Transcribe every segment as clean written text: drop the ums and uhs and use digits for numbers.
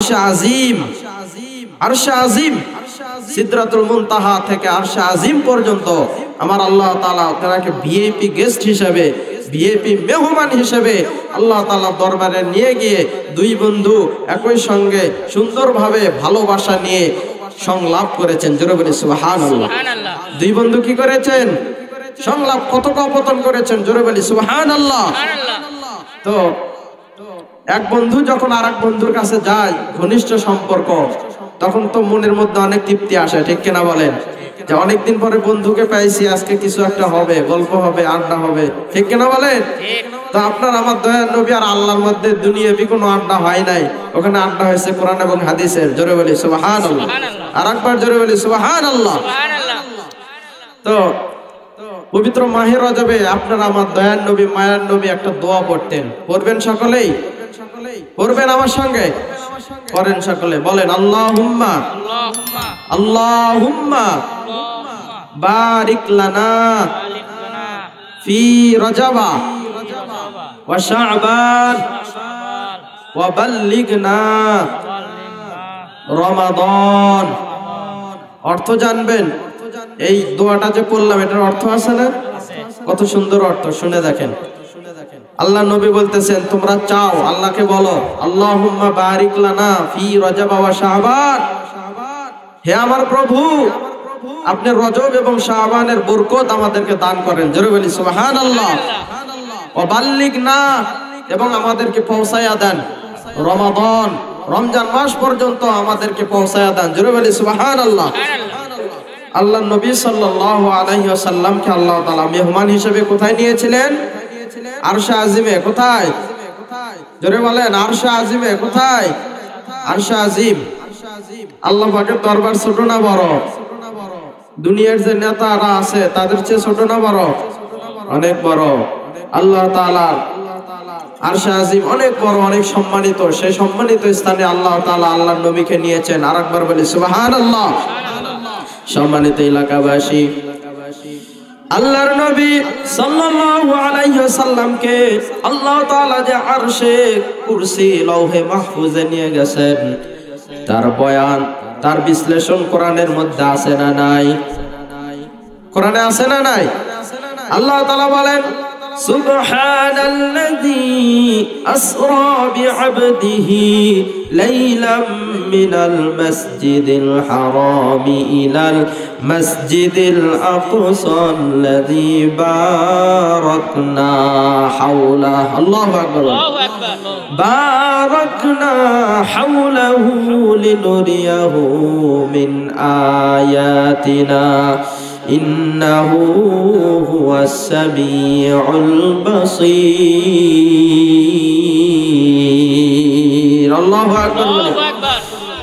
আরশে আজিম, আরশে আজিম, সিদরাতুল মুনতাহা থেকে আরশে আজিম পর্যন্ত আমার আল্লাহ তাআলা তাকে ভিআইপি গেস্ট হিসেবে, ভিআইপি মেহমান হিসেবে আল্লাহ তাআলা দরবারে নিয়ে গিয়ে দুই বন্ধু একই সঙ্গে সুন্দরভাবে ভালোবাসা নিয়ে সংলাপ করেছেন। জোরে বলি সুবহানাল্লাহ। দুই বন্ধু কি করেছেন? সংলাপ কথোপকথন করেছেন। জোরে বলি সুবহানাল্লাহ। তো এক বন্ধু যখন আরেক বন্ধুর কাছে যায়, ঘনিষ্ঠ সম্পর্ক, তখন তো মনের মধ্যে অনেক তৃপ্তি আসে, ঠিক কিনা বলেন? যে অনেকদিন পরে বন্ধুকে পাইছি, আজকে কিছু একটা হবে, গল্প হবে, আড্ডা হবে, ঠিক কিনা বলেন? তো আপনার আমার দয়ার নবী আর আল্লাহর মধ্যে দুনিয়াবি কোনো আড্ডা হয় নাই, ওখানে আড্ডা হয়েছে কোরআন এবং হাদিসের। জোরে বলি সুবহানাল্লাহ। আর একবার জোরে বলি সুবহানাল্লাহ। তো পবিত্র মাহে রজবে আপনার আমার দয়ার নবী, মায়ার নবী একটা দোয়া পড়তেন। পড়বেন সকলেই? পড়বেন আমার সঙ্গে? করেন সকলে, বলেন আল্লাহুম্মা আল্লাহুম্মা বারিক লানা ফি রজবা ওয়া শাবান ওয়া বাল্লিগনা রমাদান। অর্থ জানবেন? এই দোয়াটা যে পড়লাম এটার অর্থ আছে না? কত সুন্দর অর্থ, শুনে দেখেন। আল্লাহ নবী বলতেছেন, তোমরা চাও, আল্লাহকে বলো আল্লাহুম্মা বারিক লানা ফি রজব ওয়া শাবান, হে আমার প্রভু আপনি রজব এবং শাবানের বরকত আমাদেরকে দান করেন। জোরে বলি সুবহানাল্লাহ। ওয়া বাল্লিগনা, এবং আমাদেরকে পৌঁছায়া দেন রমাদান, রমজান মাস পর্যন্ত আমাদেরকে পৌঁছায়া দেন। জোরে বলি সুবহানাল্লাহ। আল্লাহ নবী সাল্লাল্লাহু আলাইহি ওয়াসাল্লামকে আল্লাহ তাআলা মেহমান হিসেবে কোথায় নিয়েছিলেন? আরশে আজিমে। কোথায়? জোরে বলেন, আরশে আজিমে। কোথায়? আরশে আজিম। আল্লাহ পাকের দরবার ছোট না বড়? দুনিয়ার যে নেতারা আছে তাদের চেয়ে ছোট না বড়? অনেক বড়। আল্লাহ তাআলা আরশে আজিম অনেক বড়, অনেক সম্মানিত। সেই সম্মানিত স্থানে আল্লাহ তাআলা আল্লাহর নবীকে নিয়েছেন। আরেকবার বলি সুবহানাল্লাহ। সম্মানিত এলাকাবাসী, আল্লাহর নবী সাল্লাল্লাহু আলাইহি ওয়াসাল্লামকে আল্লাহ তাআলা যে আরশে কুরসি লৌহে মাহফুজে নিয়ে গেছেন, তার বয়ান, তার বিশ্লেষণ কোরআনের মধ্যে আছে না নাই? কোরআনে আছে না নাই? আল্লাহ তাআলা বলেন, সুবহানাল্লাযী আসরা বিআবদিহি লাইলাম মিনাল মাসজিদিল হারামি ইলাল মাসজিদিল আকসাল্লাযী বারাকনা হাওলাহু। আল্লাহু আকবার। বারাকনা হাওলাহু লিনুরিয়াহু মিন আয়াতিনা ইন্নাহু হুয়াস সামিউল বাসীর। আল্লাহু আকবার।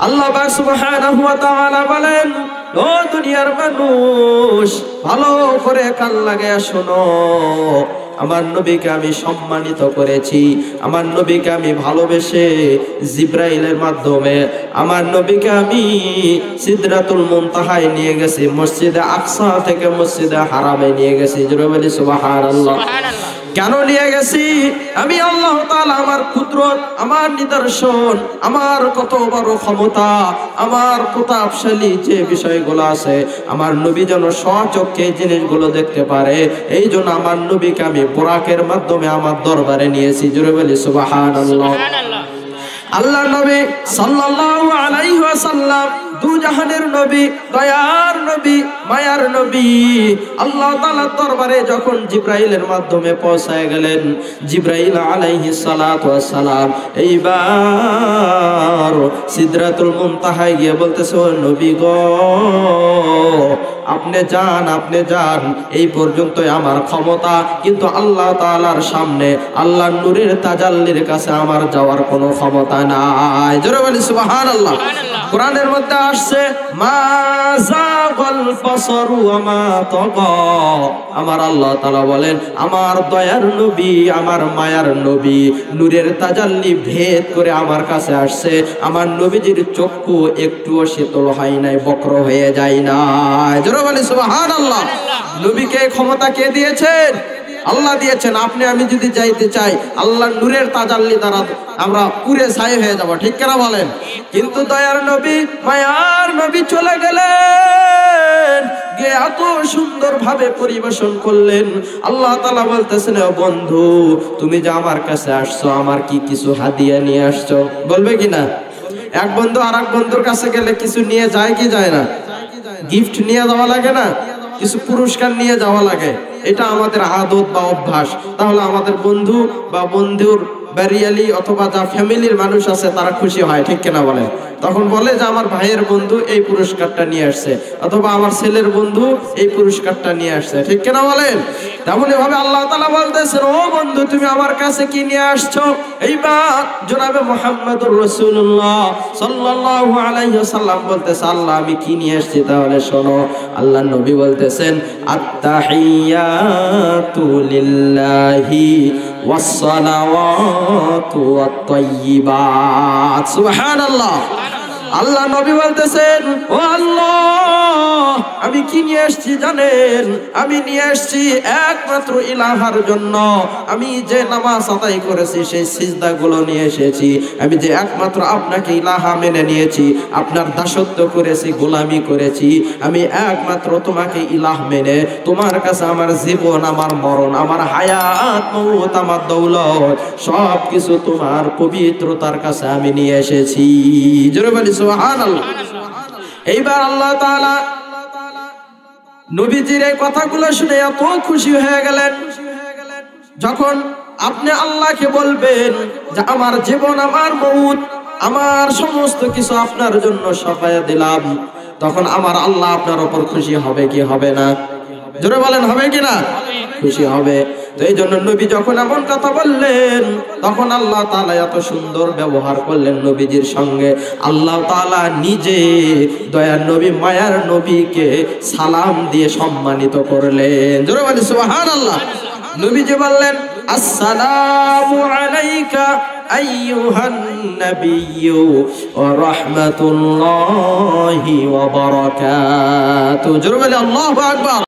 আল্লাহ পাক সুবহানাহু ওয়া তাআলা বলেন, ও দুনিয়ার মানুষ, ভালো করে কান লাগায়া শোনো, আমার নবীকে আমি সম্মানিত করেছি, আমার নবীকে আমি ভালোবেসে জিব্রাইলের মাধ্যমে আমার নবীকে আমি সিদরাতুল মুনতাহায় নিয়ে গেছি, মসজিদে আকসা থেকে মসজিদে হারামে নিয়ে গেছি। জোরে বলি সুবহানাল্লাহ। কেন নিয়ে গেছি? আমি আল্লাহ তাআলা আমার কুদরত, আমার নিদর্শন, আমার কত বড় ক্ষমতা, আমার প্রতাপশালী যে বিষয়গুলো আছে, আমার নবী যেন স্বচক্ষে জিনিসগুলো দেখতে পারে, এই জন্য আমার নবীকে আমি বুরাকের মাধ্যমে আমার দরবারে নিয়েছি। জোরে বলি সুবহানাল্লাহ। আল্লাহ নবী সাল্লাল্লাহু আলাইহি ওয়াসাল্লাম দু জাহানের নবী, দয়ার নবী, মায়ার নবী। আল্লাহ তাআলার দরবারে যখন জিব্রাইলের মাধ্যমে পৌঁছায় গেলেন, জিব্রাইল আলাইহিস সালাতু ওয়াস সালাম এইবার সিদরাতুল মুনতাহায় গিয়ে বলতেছে, ও নবী গো, আপনি যান, আপনি যান, এই পর্যন্তই আমার ক্ষমতা, কিন্তু আল্লাহ তাআলার সামনে আল্লাহর নূরের তাজাল্লির কাছে আমার যাওয়ার কোনো ক্ষমতা নাই। জোরে বলি সুবহানাল্লাহ। কোরআনের মধ্যে আসছে, মা যাগাল বাসারু ওয়া মা তাগা। আমার আল্লাহ তাআলা বলেন, আমার দয়ার নবী, আমার মায়ার নবী নূরের তাজাল্লি ভেদ করে আমার কাছে আসছে, আমার নবীজির চক্ষু একটুও শীতল হয় নাই, বক্র হয়ে যায় না। জোরে বলি সুবহানাল্লাহ। নবীকে ক্ষমতা কে দিয়েছেন? আল্লাহ দিয়েছেন। আপনি আমি যদি যাইতে চাই, আল্লাহর নূরের তাজাল্লি দ্বারা আমরা পুরে ছাই হয়ে যাব, ঠিক কিনা বলেন? কিন্তু দয়ার নবী, মায়ার নবী চলে গেলেন, গিয়ে এত সুন্দর ভাবে পরিবেশন করলেন। আল্লাহ তাআলা বলতেছেন, ও বন্ধু, তুমি যে আমার কাছে আসছো, আমার কি কিছু হাদিয়া নিয়ে আসছো? বলবে কিনা? এক বন্ধু আর এক বন্ধুর কাছে গেলে কিছু নিয়ে যায় কি যায় না? গিফট নিয়ে যাওয়া লাগে না? কিছু পুরস্কার নিয়ে যাওয়া লাগে। এটা আমাদের আদত বা অভ্যাস। তাহলে আমাদের বন্ধু বা বন্ধুর বাড়িয়ালি অথবা যা ফ্যামিলির মানুষ আছে তারা খুশি হয়, ঠিক কিনা বলে? তখন বলে যে আমার ভাইয়ের বন্ধু এই পুরস্কারটা নিয়ে আসছে, অথবা আমার ছেলের বন্ধু এই পুরস্কারটা নিয়ে আসছে, ঠিক কিনা বলেন? তেমনি ভাবে আল্লাহ তাআলা বলতেছেন, ও বন্ধু, তুমি আমার কাছে কি নিয়ে আসছো? এইবার জনাবে মুহাম্মদুর রাসূলুল্লাহ সাল্লাল্লাহু আলাইহি ওয়াসাল্লাম বলতেছে, আল্লাহ আমি কি নিয়ে আসছি তাহলে শোনো। আল্লাহর নবী বলতেছেন, আত-তাহিয়াতু লিল্লাহি ওয়াস-সালাওয়াতু ওয়াত-তাইয়্যিবাত। সুবহানাল্লাহ। আল্লাহ নবী বলতেছেন, ও আল্লাহ, আমি কি নিয়ে আসছি জানেন? আমি নিয়ে আসছি একমাত্র ইলাহার জন্য। আমি যে নামাজ আদায় করেছি, সেই সিজদাগুলো নিয়ে এসেছি। আমি যে একমাত্র আপনাকে ইলাহা মেনে নিয়েছি, আপনার দাসত্ব করেছি, গোলামি করেছি। আমি একমাত্র তোমাকে ইলাহ মেনে তোমার কাছে আমার জীবন, আমার মরণ, আমার হায়াত, মওত, আমার দৌলত সব কিছু তোমার পবিত্রতার কাছে আমি নিয়ে এসেছি। জোরে বলি সুবহানাল্লাহ। এইবার আল্লাহ তাআলা নবীজির এই কথাগুলো শুনে এত খুশি হয়ে গেলেন। যখন আপনি আল্লাহকে বলবেন যে আমার জীবন, আমার মওত, আমার সমস্ত কিছু আপনার জন্য সঁপায়া দিলাম, তখন আমার আল্লাহ আপনার উপর খুশি হবে কি হবে না? জোরে বলেন, হবে কি না? খুশি হবে। তো এই জন্য নবী যখন এমন কথা বললেন, তখন আল্লাহ তাআলা এত সুন্দর ব্যবহার করলেন নবীজির সঙ্গে। আল্লাহ তাআলা নিজে দয়ার নবী, মায়ার নবীকে সালাম দিয়ে সম্মানিত করলেন। জোরে বলেন সুবহানাল্লাহ। নবীজি বললেন, আসসালামু আলাইকা আইয়ুহান নাবিয়্যু ওয়া রাহমাতুল্লাহি ওয়া বারাকাতুহু। জোরে বলেন আল্লাহু আকবার।